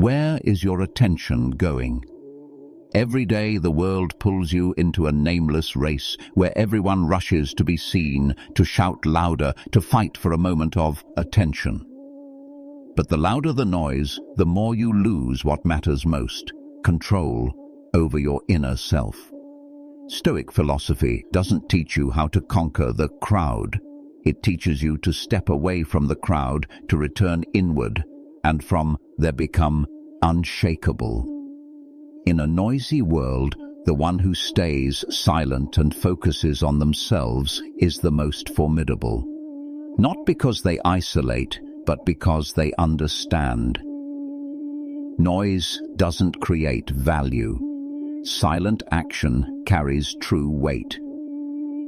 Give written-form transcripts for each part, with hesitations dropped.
Where is your attention going? Every day the world pulls you into a nameless race where everyone rushes to be seen, to shout louder, to fight for a moment of attention. But the louder the noise, the more you lose what matters most: control over your inner self. Stoic philosophy doesn't teach you how to conquer the crowd. It teaches you to step away from the crowd, to return inward, and from there become unshakable. In a noisy world, the one who stays silent and focuses on themselves is the most formidable. Not because they isolate, but because they understand. Noise doesn't create value. Silent action carries true weight.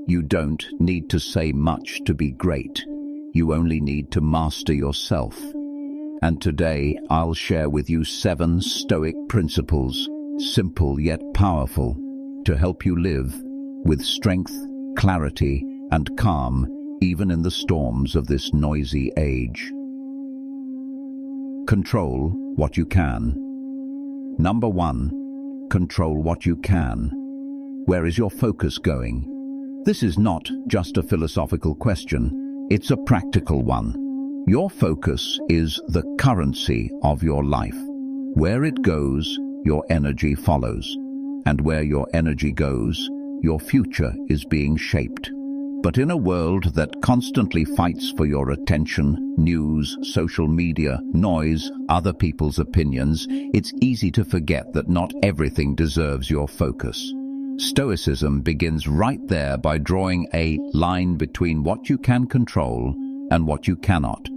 You don't need to say much to be great. You only need to master yourself. And today I'll share with you 7 Stoic principles, simple yet powerful, to help you live with strength, clarity, and calm, even in the storms of this noisy age. Control what you can. Number 1, control what you can. Where is your focus going? This is not just a philosophical question, it's a practical one. Your focus is the currency of your life. Where it goes, your energy follows. And where your energy goes, your future is being shaped. But in a world that constantly fights for your attention, news, social media, noise, other people's opinions, it's easy to forget that not everything deserves your focus. Stoicism begins right there by drawing a line between what you can control and what you cannot.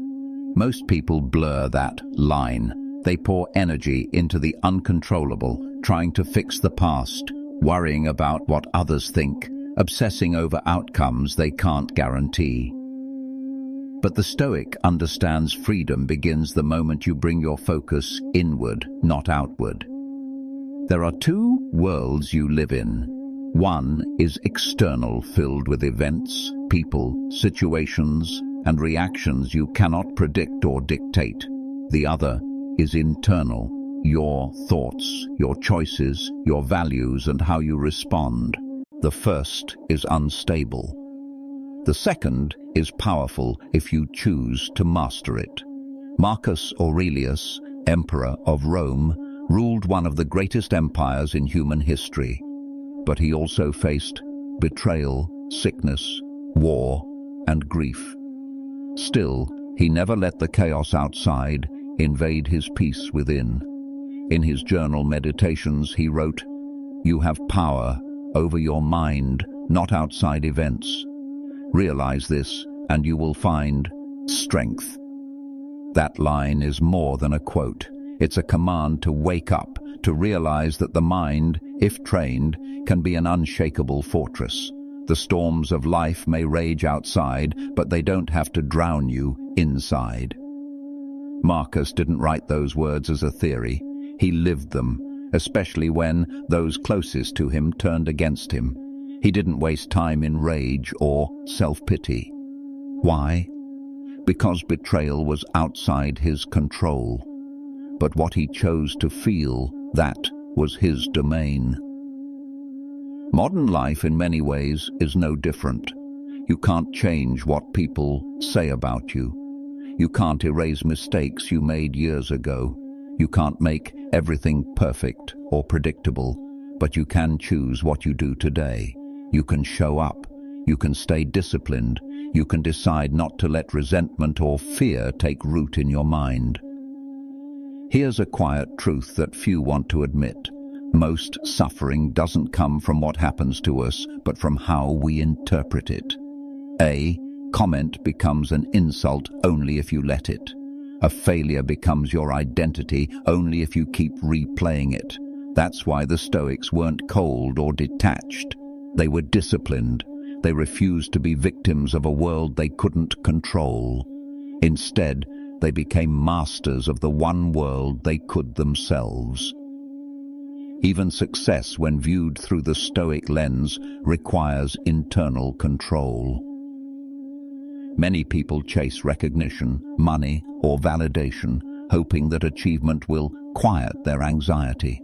Most people blur that line. They pour energy into the uncontrollable, trying to fix the past, worrying about what others think, obsessing over outcomes they can't guarantee. But the Stoic understands freedom begins the moment you bring your focus inward, not outward. There are 2 worlds you live in. One is external, filled with events, people, situations, and reactions you cannot predict or dictate. The other is internal, your thoughts, your choices, your values, and how you respond. The first is unstable. The second is powerful if you choose to master it. Marcus Aurelius, Emperor of Rome, ruled one of the greatest empires in human history. But he also faced betrayal, sickness, war, and grief. Still, he never let the chaos outside invade his peace within. In his journal meditations, he wrote, "You have power over your mind, not outside events. Realize this, and you will find strength." That line is more than a quote. It's a command to wake up, to realize that the mind, if trained, can be an unshakable fortress. The storms of life may rage outside, but they don't have to drown you inside. Marcus didn't write those words as a theory. He lived them, especially when those closest to him turned against him. He didn't waste time in rage or self-pity. Why? Because betrayal was outside his control. But what he chose to feel, that was his domain. Modern life in many ways is no different. You can't change what people say about you. You can't erase mistakes you made years ago. You can't make everything perfect or predictable, but you can choose what you do today. You can show up. You can stay disciplined. You can decide not to let resentment or fear take root in your mind. Here's a quiet truth that few want to admit. Most suffering doesn't come from what happens to us, but from how we interpret it. A comment becomes an insult only if you let it. A failure becomes your identity only if you keep replaying it. That's why the Stoics weren't cold or detached. They were disciplined. They refused to be victims of a world they couldn't control. Instead, they became masters of the one world they could themselves. Even success, when viewed through the Stoic lens, requires internal control. Many people chase recognition, money, or validation, hoping that achievement will quiet their anxiety.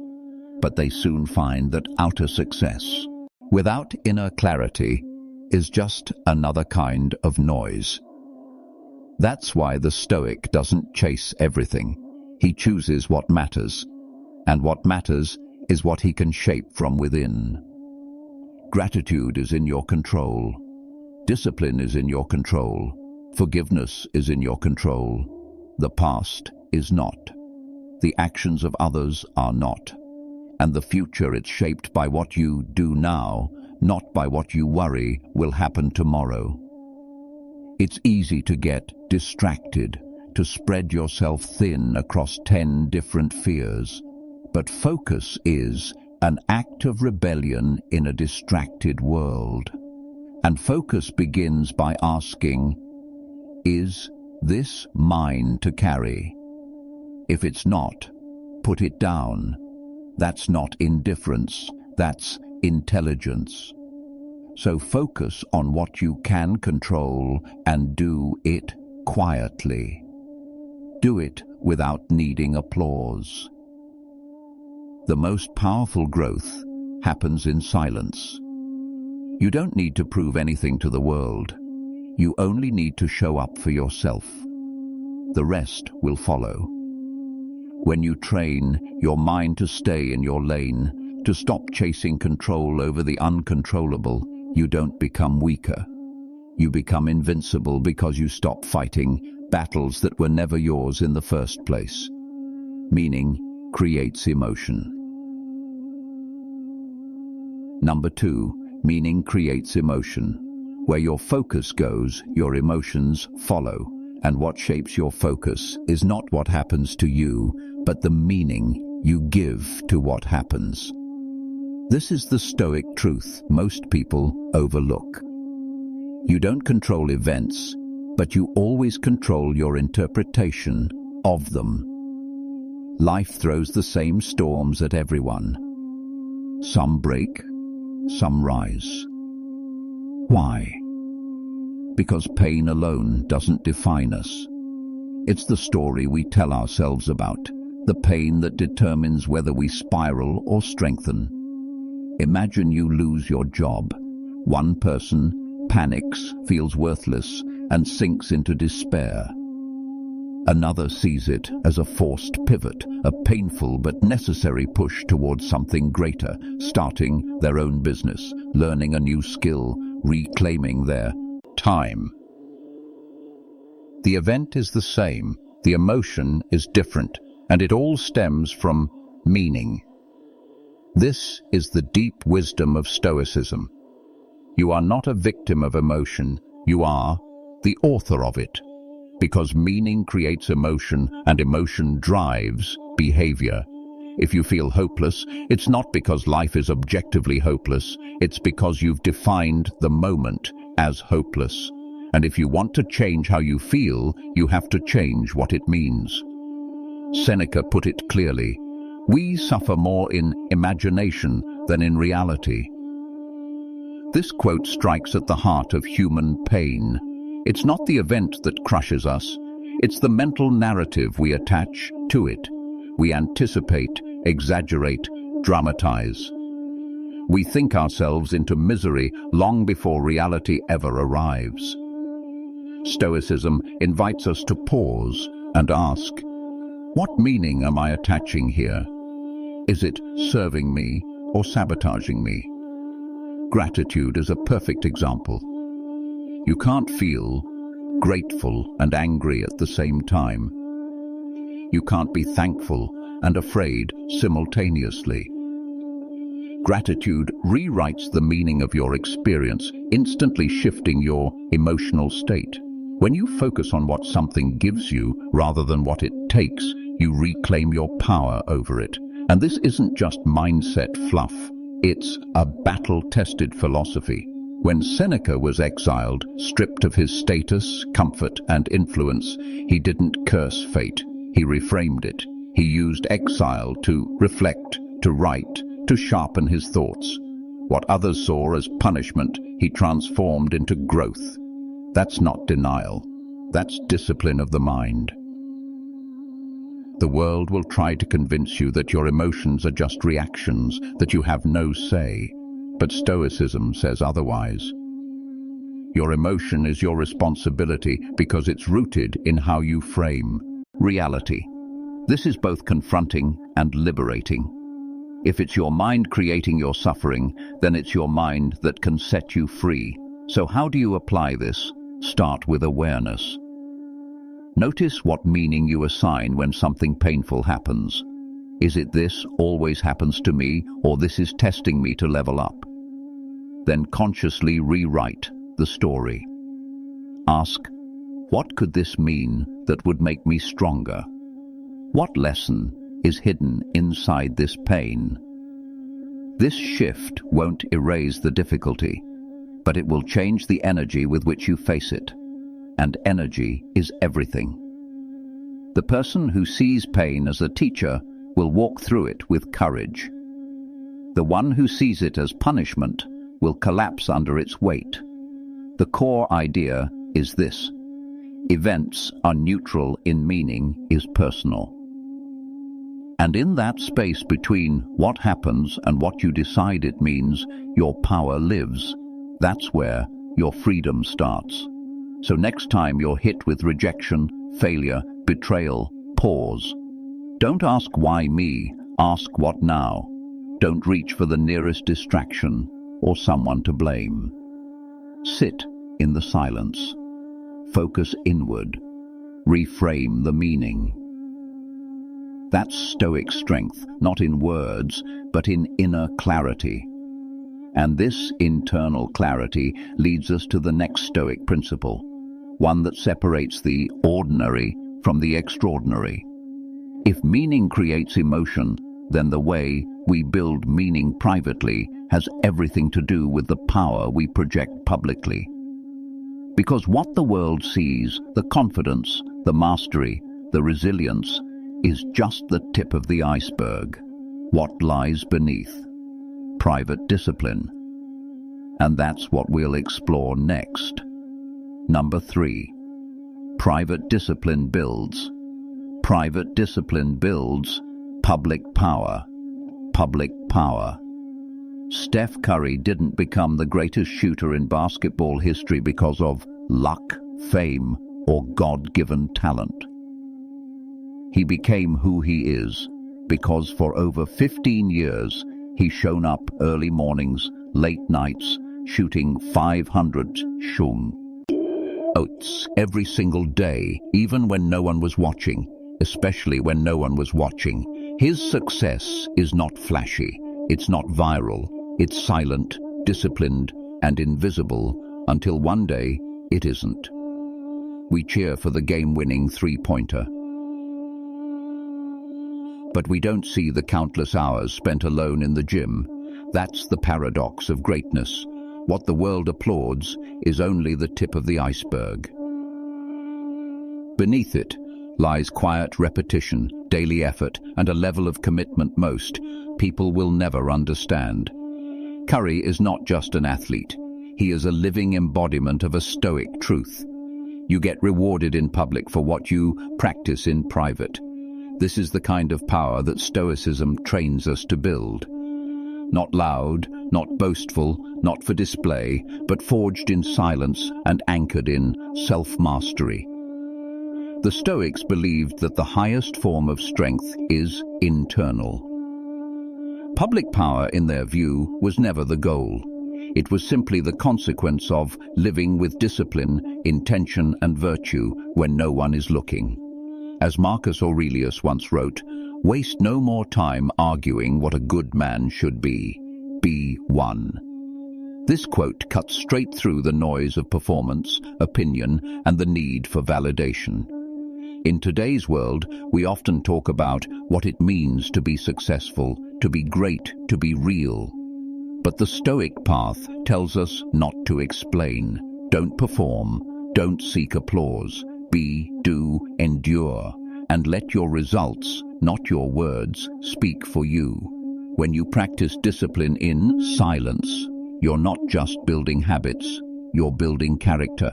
But they soon find that outer success, without inner clarity, is just another kind of noise. That's why the Stoic doesn't chase everything. He chooses what matters, and what matters is what he can shape from within. Gratitude is in your control. Discipline is in your control. Forgiveness is in your control. The past is not. The actions of others are not. And the future is shaped by what you do now, not by what you worry will happen tomorrow. It's easy to get distracted, to spread yourself thin across 10 different fears. But focus is an act of rebellion in a distracted world. And focus begins by asking, is this mine to carry? If it's not, put it down. That's not indifference, that's intelligence. So focus on what you can control and do it quietly. Do it without needing applause. The most powerful growth happens in silence. You don't need to prove anything to the world. You only need to show up for yourself. The rest will follow. When you train your mind to stay in your lane, to stop chasing control over the uncontrollable, you don't become weaker. You become invincible because you stop fighting battles that were never yours in the first place. Meaning creates emotion. Number 2, meaning creates emotion. Where your focus goes, your emotions follow. And what shapes your focus is not what happens to you, but the meaning you give to what happens. This is the Stoic truth most people overlook. You don't control events, but you always control your interpretation of them. Life throws the same storms at everyone. Some break, some rise. Why? Because pain alone doesn't define us. It's the story we tell ourselves about, the pain that determines whether we spiral or strengthen. Imagine you lose your job. One person panics, feels worthless, and sinks into despair. Another sees it as a forced pivot, a painful but necessary push towards something greater, starting their own business, learning a new skill, reclaiming their time. The event is the same, the emotion is different, and it all stems from meaning. This is the deep wisdom of Stoicism. You are not a victim of emotion, you are the author of it. Because meaning creates emotion, and emotion drives behavior. If you feel hopeless, it's not because life is objectively hopeless, it's because you've defined the moment as hopeless. And if you want to change how you feel, you have to change what it means. Seneca put it clearly, we suffer more in imagination than in reality. This quote strikes at the heart of human pain. It's not the event that crushes us, it's the mental narrative we attach to it. We anticipate, exaggerate, dramatize. We think ourselves into misery long before reality ever arrives. Stoicism invites us to pause and ask, what meaning am I attaching here? Is it serving me or sabotaging me? Gratitude is a perfect example. You can't feel grateful and angry at the same time. You can't be thankful and afraid simultaneously. Gratitude rewrites the meaning of your experience, instantly shifting your emotional state. When you focus on what something gives you rather than what it takes, you reclaim your power over it. And this isn't just mindset fluff, it's a battle-tested philosophy. When Seneca was exiled, stripped of his status, comfort, and influence, he didn't curse fate. He reframed it. He used exile to reflect, to write, to sharpen his thoughts. What others saw as punishment, he transformed into growth. That's not denial. That's discipline of the mind. The world will try to convince you that your emotions are just reactions, that you have no say. But Stoicism says otherwise. Your emotion is your responsibility because it's rooted in how you frame reality. This is both confronting and liberating. If it's your mind creating your suffering, then it's your mind that can set you free. So how do you apply this? Start with awareness. Notice what meaning you assign when something painful happens. Is it "this always happens to me," or "this is testing me to level up"? Then consciously rewrite the story. Ask, what could this mean that would make me stronger? What lesson is hidden inside this pain? This shift won't erase the difficulty, but it will change the energy with which you face it. And energy is everything. The person who sees pain as a teacher will walk through it with courage. The one who sees it as punishment will collapse under its weight. The core idea is this: events are neutral in meaning is personal. And in that space between what happens and what you decide it means, your power lives. That's where your freedom starts. So next time you're hit with rejection, failure, betrayal, pause. Don't ask why me, ask what now. Don't reach for the nearest distraction or someone to blame. Sit in the silence. Focus inward. Reframe the meaning. That's Stoic strength, not in words, but in inner clarity. And this internal clarity leads us to the next Stoic principle, one that separates the ordinary from the extraordinary. If meaning creates emotion, then the way we build meaning privately has everything to do with the power we project publicly. Because what the world sees, the confidence, the mastery, the resilience, is just the tip of the iceberg. What lies beneath? Private discipline. And that's what we'll explore next. Number 3. Private discipline builds. Private discipline builds public power. Public power. Steph Curry didn't become the greatest shooter in basketball history because of luck, fame, or God-given talent. He became who he is because for over 15 years he's shown up early mornings, late nights, shooting 500 shots every single day, even when no one was watching, especially when no one was watching. His success is not flashy, it's not viral, it's silent, disciplined, and invisible until one day it isn't. We cheer for the game-winning three-pointer. But we don't see the countless hours spent alone in the gym. That's the paradox of greatness. What the world applauds is only the tip of the iceberg. Beneath it lies quiet repetition, daily effort, and a level of commitment most people will never understand. Curry is not just an athlete. He is a living embodiment of a Stoic truth. You get rewarded in public for what you practice in private. This is the kind of power that Stoicism trains us to build. Not loud, not boastful, not for display, but forged in silence and anchored in self-mastery. The Stoics believed that the highest form of strength is internal. Public power, in their view, was never the goal. It was simply the consequence of living with discipline, intention, and virtue when no one is looking. As Marcus Aurelius once wrote, "Waste no more time arguing what a good man should be. Be one." This quote cuts straight through the noise of performance, opinion, and the need for validation. In today's world, we often talk about what it means to be successful, to be great, to be real. But the Stoic path tells us not to explain. Don't perform. Don't seek applause. Be, do, endure, and let your results, not your words, speak for you. When you practice discipline in silence, you're not just building habits, you're building character.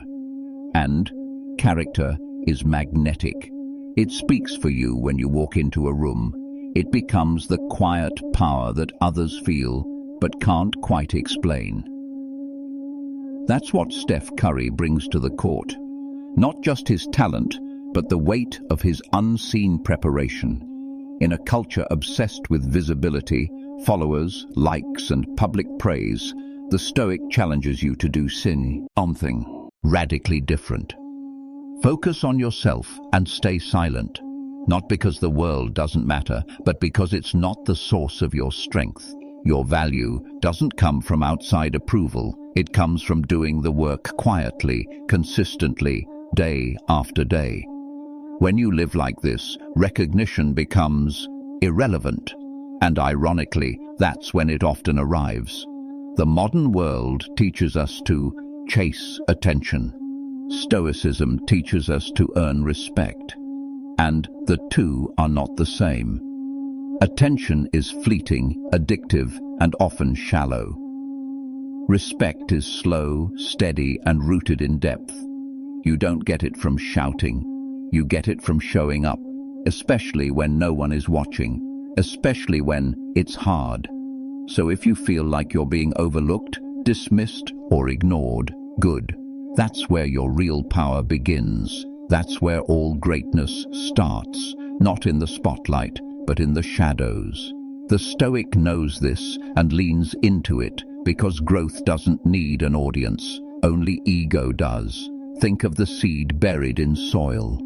And character is magnetic. It speaks for you when you walk into a room. It becomes the quiet power that others feel but can't quite explain. That's what Steph Curry brings to the court. Not just his talent, but the weight of his unseen preparation. In a culture obsessed with visibility, followers, likes, and public praise, the Stoic challenges you to do something radically different. Focus on yourself and stay silent, not because the world doesn't matter, but because it's not the source of your strength. Your value doesn't come from outside approval. It comes from doing the work quietly, consistently, day after day. When you live like this, recognition becomes irrelevant. And ironically, that's when it often arrives. The modern world teaches us to chase attention. Stoicism teaches us to earn respect. And the two are not the same. Attention is fleeting, addictive, and often shallow. Respect is slow, steady, and rooted in depth. You don't get it from shouting. You get it from showing up, especially when no one is watching, especially when it's hard. So if you feel like you're being overlooked, dismissed, or ignored, good. That's where your real power begins. That's where all greatness starts, not in the spotlight, but in the shadows. The Stoic knows this and leans into it because growth doesn't need an audience, only ego does. Think of the seed buried in soil.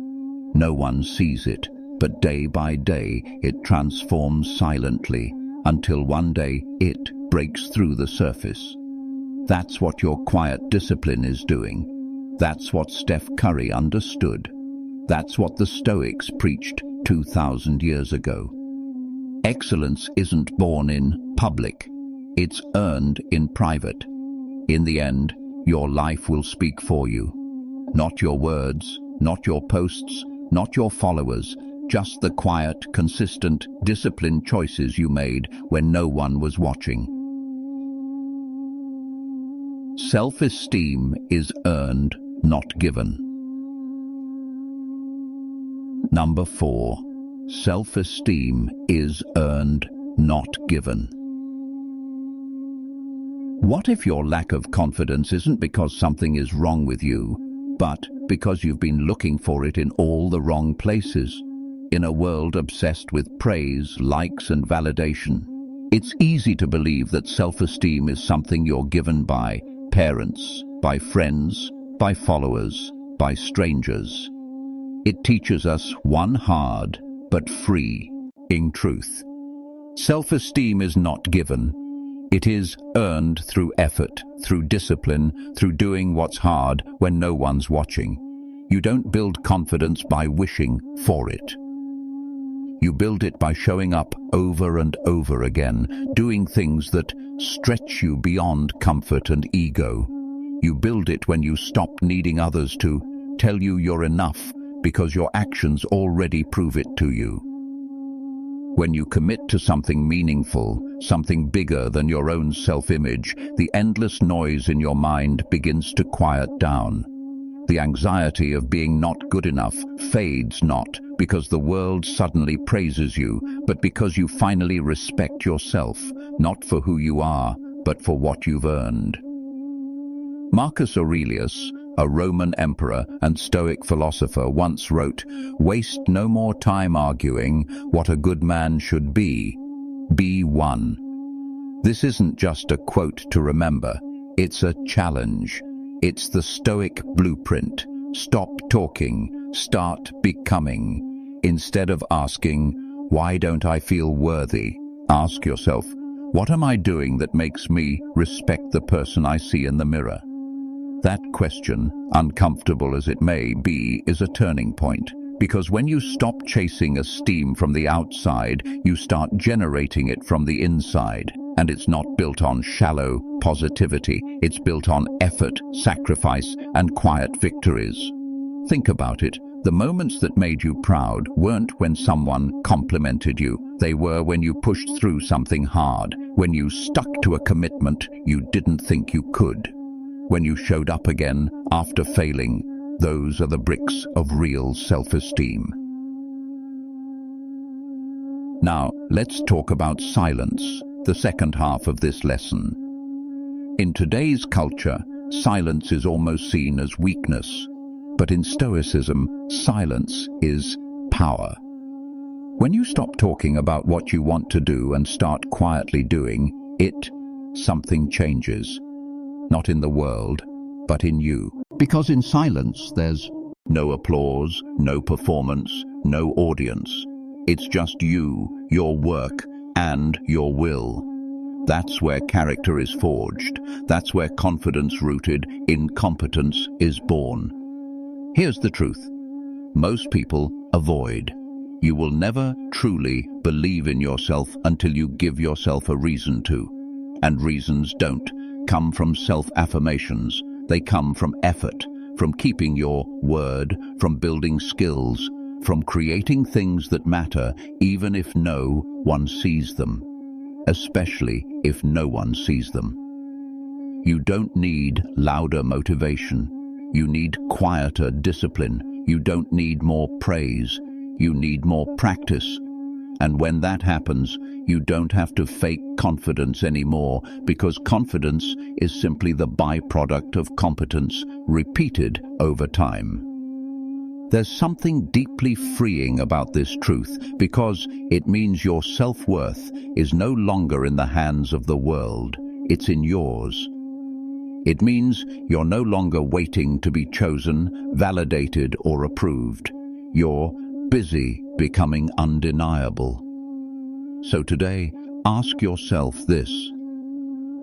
No one sees it, but day by day it transforms silently until one day it breaks through the surface. That's what your quiet discipline is doing. That's what Steph Curry understood. That's what the Stoics preached 2,000 years ago. Excellence isn't born in public. It's earned in private. In the end, your life will speak for you. Not your words, not your posts, not your followers, just the quiet, consistent, disciplined choices you made when no one was watching. Self-esteem is earned, not given. Number 4. Self-esteem is earned, not given. What if your lack of confidence isn't because something is wrong with you, but because you've been looking for it in all the wrong places? In a world obsessed with praise, likes, and validation, it's easy to believe that self-esteem is something you're given by parents, by friends, by followers, by strangers. It teaches us one hard but freeing truth. Self-esteem is not given. It is earned through effort, through discipline, through doing what's hard when no one's watching. You don't build confidence by wishing for it. You build it by showing up over and over again, doing things that stretch you beyond comfort and ego. You build it when you stop needing others to tell you you're enough, because your actions already prove it to you. When you commit to something meaningful, something bigger than your own self-image, the endless noise in your mind begins to quiet down. The anxiety of being not good enough fades not because the world suddenly praises you, but because you finally respect yourself, not for who you are, but for what you've earned. Marcus Aurelius, a Roman emperor and Stoic philosopher, once wrote, "Waste no more time arguing what a good man should be. Be one." This isn't just a quote to remember, it's a challenge. It's the Stoic blueprint. Stop talking, start becoming. Instead of asking, "Why don't I feel worthy?" ask yourself, "What am I doing that makes me respect the person I see in the mirror?" That question, uncomfortable as it may be, is a turning point. Because when you stop chasing esteem from the outside, you start generating it from the inside. And it's not built on shallow positivity. It's built on effort, sacrifice, and quiet victories. Think about it. The moments that made you proud weren't when someone complimented you. They were when you pushed through something hard, when you stuck to a commitment you didn't think you could. When you showed up again after failing, those are the bricks of real self-esteem. Now, let's talk about silence, the second half of this lesson. In today's culture, silence is almost seen as weakness, but in Stoicism, silence is power. When you stop talking about what you want to do and start quietly doing it, something changes. Not in the world, but in you. Because in silence, there's no applause, no performance, no audience. It's just you, your work, and your will. That's where character is forged. That's where confidence rooted in competence is born. Here's the truth. Most people avoid. You will never truly believe in yourself until you give yourself a reason to. And reasons don't come from self-affirmations. They come from effort, from keeping your word, from building skills, from creating things that matter even if no one sees them. Especially if no one sees them. You don't need louder motivation. You need quieter discipline. You don't need more praise. You need more practice. And when that happens, you don't have to fake confidence anymore, because confidence is simply the byproduct of competence repeated over time. There's something deeply freeing about this truth, because it means your self-worth is no longer in the hands of the world, it's in yours. It means you're no longer waiting to be chosen, validated, or approved. You're busy becoming undeniable. So today, ask yourself this: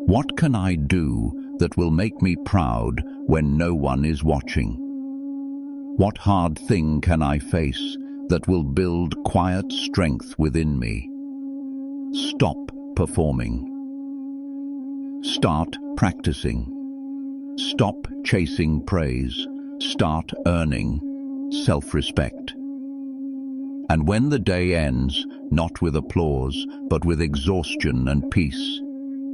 what can I do that will make me proud when no one is watching? What hard thing can I face that will build quiet strength within me? Stop performing. Start practicing. Stop chasing praise. Start earning self-respect. And when the day ends, not with applause, but with exhaustion and peace,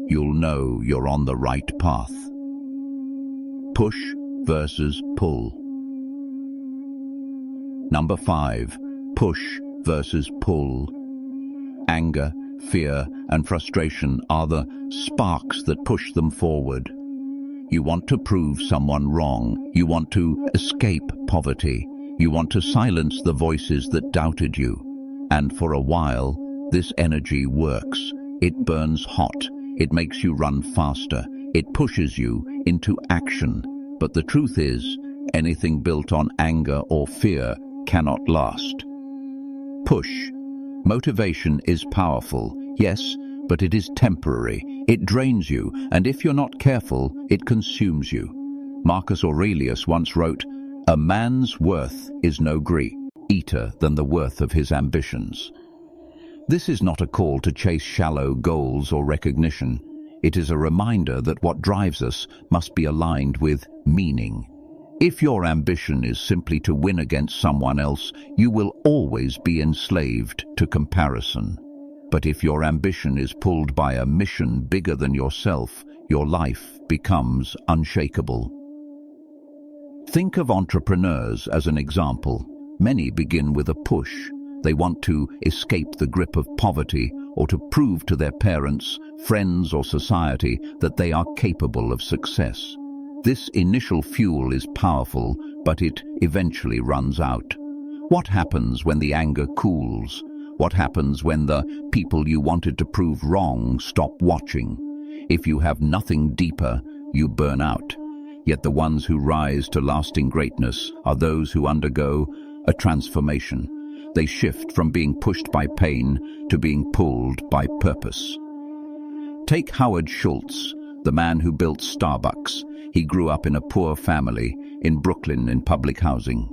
you'll know you're on the right path. Push versus pull. Number 5. Push versus pull. Anger, fear, and frustration are the sparks that push them forward. You want to prove someone wrong. You want to escape poverty. You want to silence the voices that doubted you. And for a while, this energy works. It burns hot. It makes you run faster. It pushes you into action. But the truth is, anything built on anger or fear cannot last. Push. Motivation is powerful, yes, but it is temporary. It drains you, and if you're not careful, it consumes you. Marcus Aurelius once wrote, "A man's worth is no greater than the worth of his ambitions." This is not a call to chase shallow goals or recognition. It is a reminder that what drives us must be aligned with meaning. If your ambition is simply to win against someone else, you will always be enslaved to comparison. But if your ambition is pulled by a mission bigger than yourself, your life becomes unshakable. Think of entrepreneurs as an example. Many begin with a push. They want to escape the grip of poverty or to prove to their parents, friends, or society that they are capable of success. This initial fuel is powerful, but it eventually runs out. What happens when the anger cools? What happens when the people you wanted to prove wrong stop watching? If you have nothing deeper, you burn out. Yet the ones who rise to lasting greatness are those who undergo a transformation. They shift from being pushed by pain to being pulled by purpose. Take Howard Schultz, the man who built Starbucks. He grew up in a poor family in Brooklyn in public housing.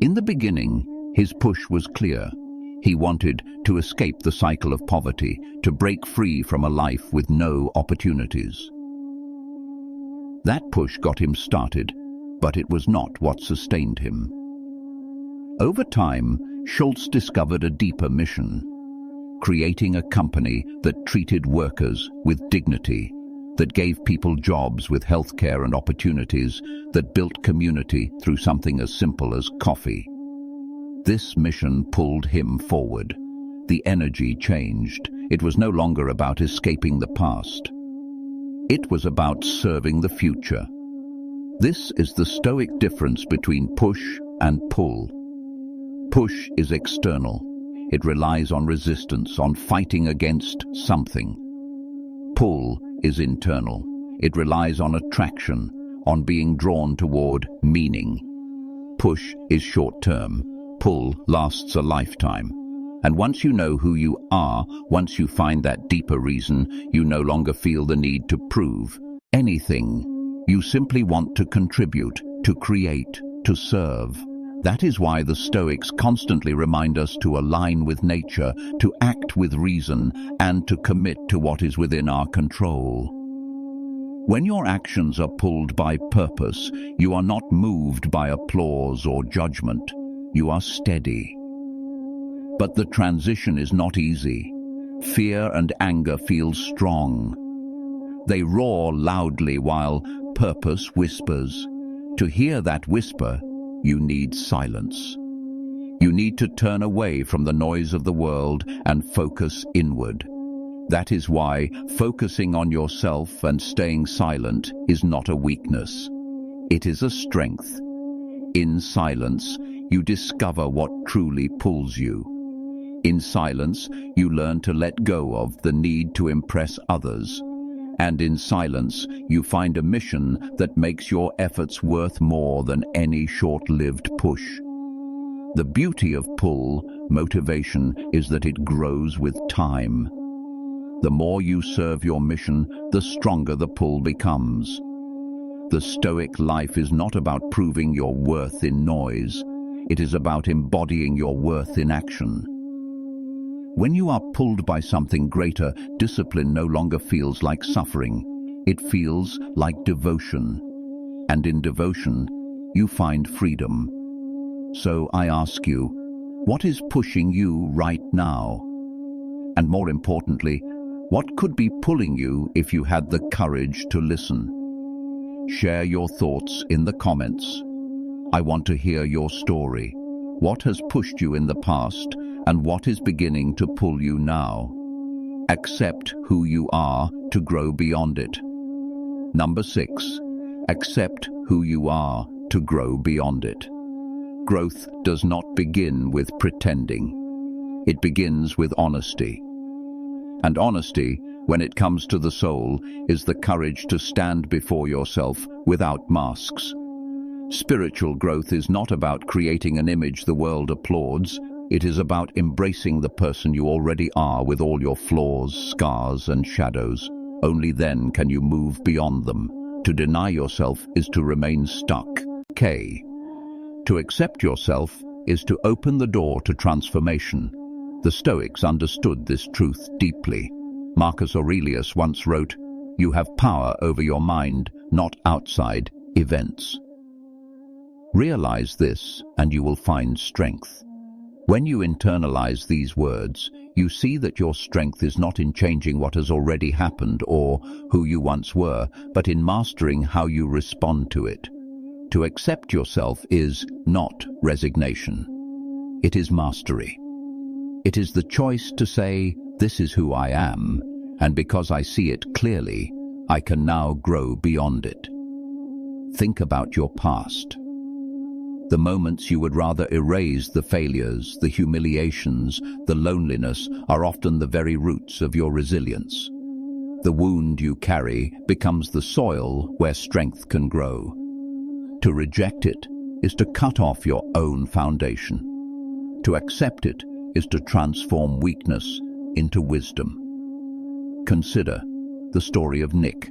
In the beginning, his push was clear. He wanted to escape the cycle of poverty, to break free from a life with no opportunities. That push got him started, but it was not what sustained him. Over time, Schultz discovered a deeper mission: creating a company that treated workers with dignity, that gave people jobs with healthcare and opportunities, that built community through something as simple as coffee. This mission pulled him forward. the energy changed. It was no longer about escaping the past. It was about serving the future. This is the Stoic difference between push and pull. Push is external. It relies on resistance, on fighting against something. Pull is internal. It relies on attraction, on being drawn toward meaning. Push is short-term. Pull lasts a lifetime. And once you know who you are, once you find that deeper reason, you no longer feel the need to prove anything. You simply want to contribute, to create, to serve. That is why the Stoics constantly remind us to align with nature, to act with reason, and to commit to what is within our control. When your actions are pulled by purpose, you are not moved by applause or judgment. You are steady. But the transition is not easy. Fear and anger feel strong. They roar loudly while purpose whispers. To hear that whisper, you need silence. You need to turn away from the noise of the world and focus inward. That is why focusing on yourself and staying silent is not a weakness. It is a strength. In silence, you discover what truly pulls you. In silence, you learn to let go of the need to impress others. And in silence, you find a mission that makes your efforts worth more than any short-lived push. The beauty of pull, motivation, is that it grows with time. The more you serve your mission, the stronger the pull becomes. The Stoic life is not about proving your worth in noise. It is about embodying your worth in action. When you are pulled by something greater, discipline no longer feels like suffering. It feels like devotion. And in devotion, you find freedom. So I ask you, what is pushing you right now? And more importantly, what could be pulling you if you had the courage to listen? Share your thoughts in the comments. I want to hear your story. What has pushed you in the past, and what is beginning to pull you now? Accept who you are to grow beyond it. Number 6. Accept who you are to grow beyond it. Growth does not begin with pretending. It begins with honesty. And honesty, when it comes to the soul, is the courage to stand before yourself without masks. Spiritual growth is not about creating an image the world applauds. It is about embracing the person you already are with all your flaws, scars, and shadows. Only then can you move beyond them. To deny yourself is to remain stuck. K. To accept yourself is to open the door to transformation. The Stoics understood this truth deeply. Marcus Aurelius once wrote, "You have power over your mind, not outside events." Realize this, and you will find strength. When you internalize these words, you see that your strength is not in changing what has already happened or who you once were, but in mastering how you respond to it. To accept yourself is not resignation. It is mastery. It is the choice to say, "This is who I am, and because I see it clearly, I can now grow beyond it." Think about your past. The moments you would rather erase, the failures, the humiliations, the loneliness, are often the very roots of your resilience. The wound you carry becomes the soil where strength can grow. To reject it is to cut off your own foundation. To accept it is to transform weakness into wisdom. Consider the story of Nick.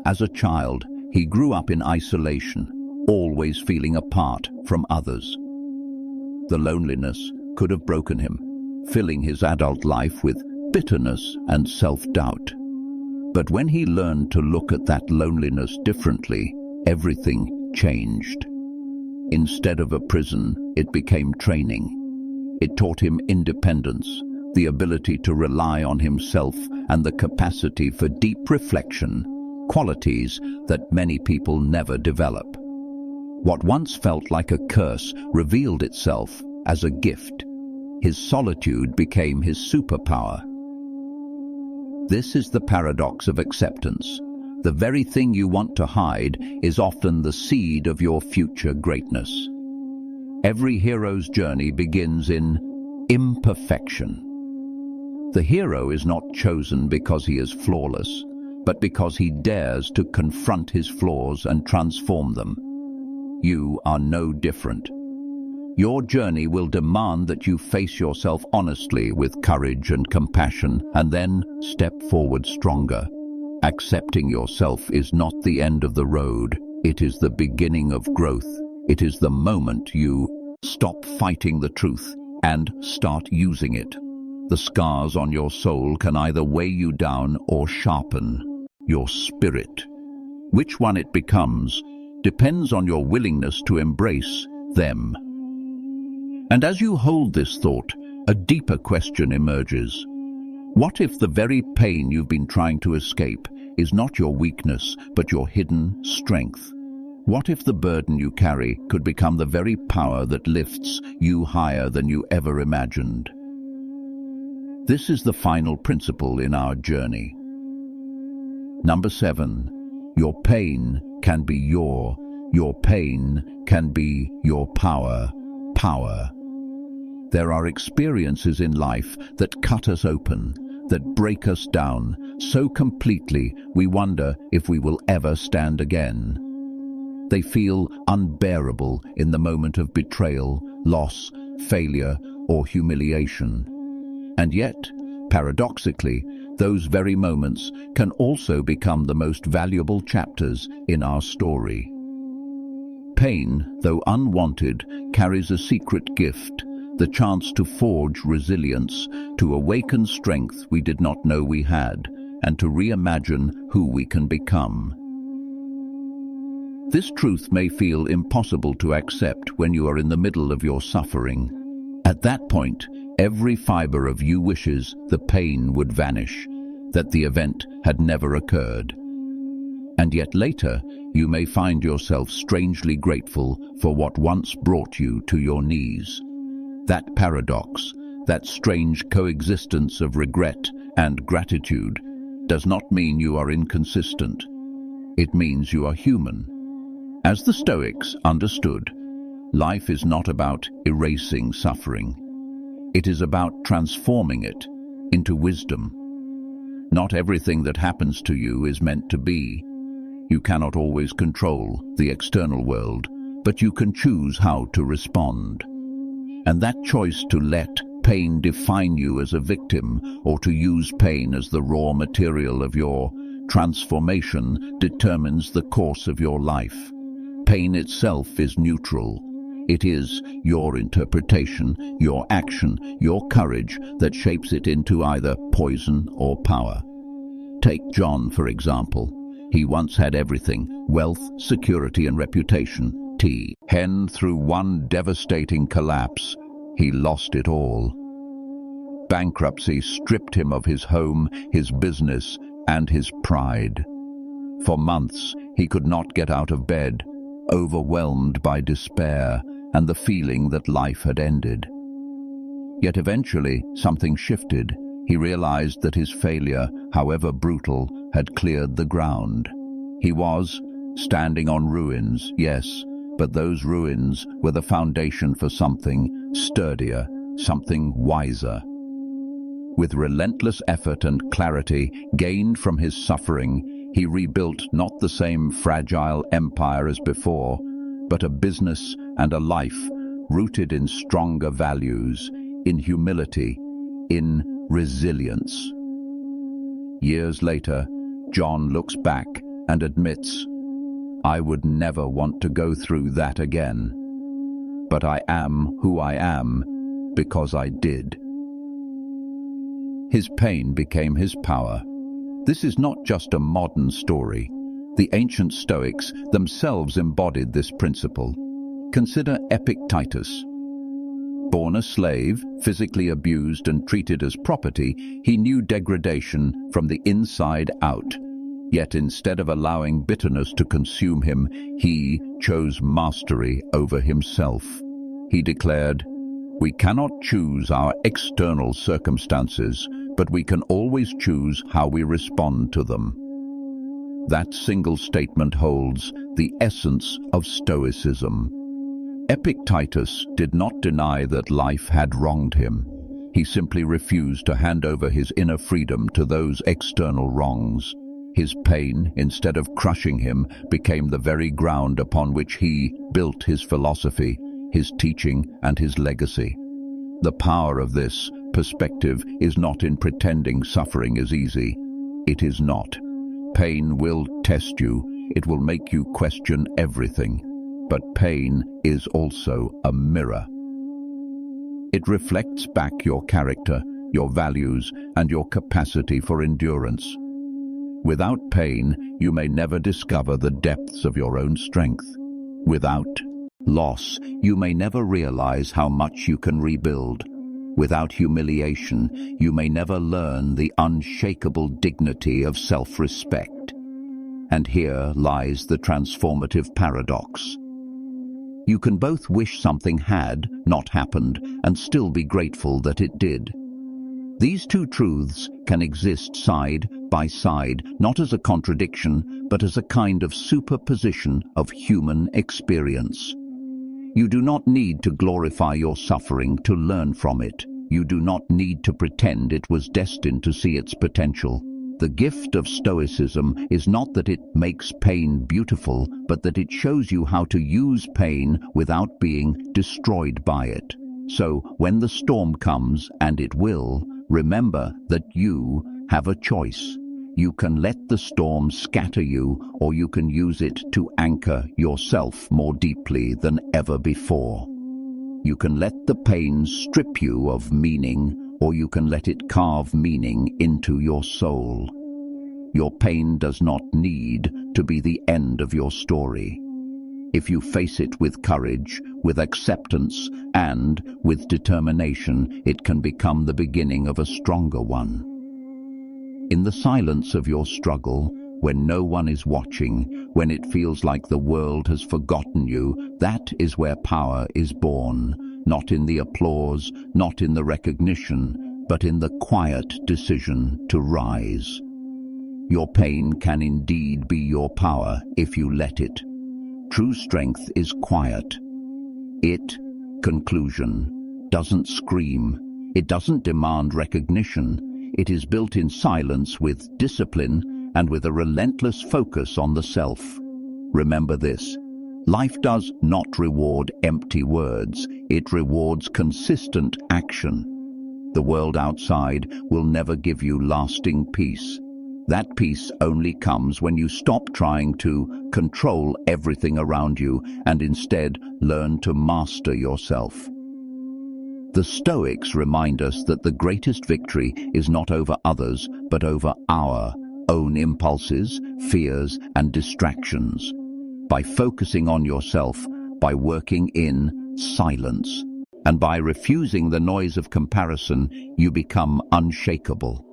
As a child, he grew up in isolation, always feeling apart from others. The loneliness could have broken him, filling his adult life with bitterness and self-doubt. But when he learned to look at that loneliness differently, everything changed. Instead of a prison, it became training. It taught him independence, the ability to rely on himself, and the capacity for deep reflection, qualities that many people never develop. What once felt like a curse revealed itself as a gift. his solitude became his superpower. This is the paradox of acceptance. The very thing you want to hide is often the seed of your future greatness. Every hero's journey begins in imperfection. The hero is not chosen because he is flawless, but because he dares to confront his flaws and transform them. You are no different. Your journey will demand that you face yourself honestly with courage and compassion, and then step forward stronger. Accepting yourself is not the end of the road. It is the beginning of growth. It is the moment you stop fighting the truth and start using it. The scars on your soul can either weigh you down or sharpen your spirit. Which one it becomes depends on your willingness to embrace them. And as you hold this thought, a deeper question emerges. What if the very pain you've been trying to escape is not your weakness, but your hidden strength? What if the burden you carry could become the very power that lifts you higher than you ever imagined? This is the final principle in our journey. Number 7, your pain can be your pain can be your power. There are experiences in life that cut us open, that break us down so completely we wonder if we will ever stand again. They feel unbearable in the moment of betrayal, loss, failure, or humiliation. And yet, paradoxically, those very moments can also become the most valuable chapters in our story. Pain, though unwanted, carries a secret gift, the chance to forge resilience, to awaken strength we did not know we had, and to reimagine who we can become. This truth may feel impossible to accept when you are in the middle of your suffering. At that point, every fiber of you wishes the pain would vanish, that the event had never occurred. And yet later, you may find yourself strangely grateful for what once brought you to your knees. That paradox, that strange coexistence of regret and gratitude, does not mean you are inconsistent. It means you are human. As the Stoics understood, life is not about erasing suffering. It is about transforming it into wisdom. Not everything that happens to you is meant to be. You cannot always control the external world, but you can choose how to respond. And that choice to let pain define you as a victim, or to use pain as the raw material of your transformation, determines the course of your life. Pain itself is neutral. It is your interpretation, your action, your courage that shapes it into either poison or power. Take John, for example. He once had everything: wealth, security, and reputation. Then, through one devastating collapse, he lost it all. Bankruptcy stripped him of his home, his business, and his pride. For months, he could not get out of bed, overwhelmed by despair and the feeling that life had ended. Yet eventually, something shifted. He realized that his failure, however brutal, had cleared the ground. He was standing on ruins, yes, but those ruins were the foundation for something sturdier, something wiser. With relentless effort and clarity gained from his suffering, he rebuilt not the same fragile empire as before, but a business and a life rooted in stronger values, in humility, in resilience. Years later, John looks back and admits, "I would never want to go through that again. But I am who I am because I did." His pain became his power. This is not just a modern story. The ancient Stoics themselves embodied this principle. Consider Epictetus. Born a slave, physically abused and treated as property, he knew degradation from the inside out. Yet instead of allowing bitterness to consume him, he chose mastery over himself. He declared, We cannot choose our external circumstances, but we can always choose how we respond to them. That single statement holds the essence of Stoicism. Epictetus did not deny that life had wronged him. He simply refused to hand over his inner freedom to those external wrongs. His pain, instead of crushing him, became the very ground upon which he built his philosophy, his teaching, and his legacy. The power of this perspective is not in pretending suffering is easy. It is not. Pain will test you. It will make you question everything. But pain is also a mirror. It reflects back your character, your values, and your capacity for endurance. Without pain, you may never discover the depths of your own strength. Without loss, you may never realize how much you can rebuild. Without humiliation, you may never learn the unshakable dignity of self-respect. And here lies the transformative paradox. You can both wish something had not happened and still be grateful that it did. These two truths can exist side by side, not as a contradiction, but as a kind of superposition of human experience. You do not need to glorify your suffering to learn from it. You do not need to pretend it was destined to see its potential. The gift of Stoicism is not that it makes pain beautiful, but that it shows you how to use pain without being destroyed by it. So, when the storm comes, and it will, remember that you have a choice. You can let the storm scatter you, or you can use it to anchor yourself more deeply than ever before. You can let the pain strip you of meaning, or you can let it carve meaning into your soul. Your pain does not need to be the end of your story. If you face it with courage, with acceptance, and with determination, it can become the beginning of a stronger one. In the silence of your struggle, when no one is watching, when it feels like the world has forgotten you, that is where power is born. Not in the applause, not in the recognition, but in the quiet decision to rise. Your pain can indeed be your power if you let it. True strength is quiet. It, conclusion, doesn't scream. It doesn't demand recognition. It is built in silence with discipline and with a relentless focus on the self. Remember this. Life does not reward empty words. It rewards consistent action. The world outside will never give you lasting peace. That peace only comes when you stop trying to control everything around you and instead learn to master yourself. The Stoics remind us that the greatest victory is not over others, but over our own impulses, fears, and distractions. By focusing on yourself, by working in silence, and by refusing the noise of comparison, you become unshakable.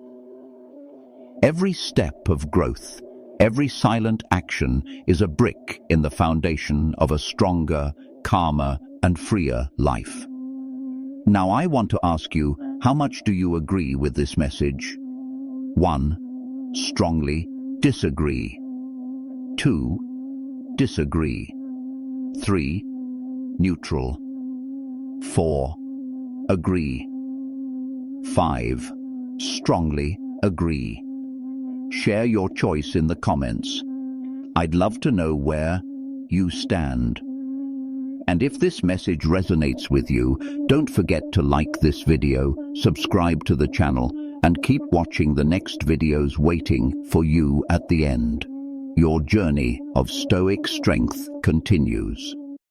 Every step of growth, every silent action is a brick in the foundation of a stronger, calmer, and freer life. Now I want to ask you, how much do you agree with this message? 1. Strongly disagree. 2. Disagree. 3. Neutral. 4. Agree. 5. Strongly agree. Share your choice in the comments. I'd love to know where you stand. And if this message resonates with you, don't forget to like this video, subscribe to the channel, and keep watching the next videos waiting for you at the end. Your journey of Stoic strength continues.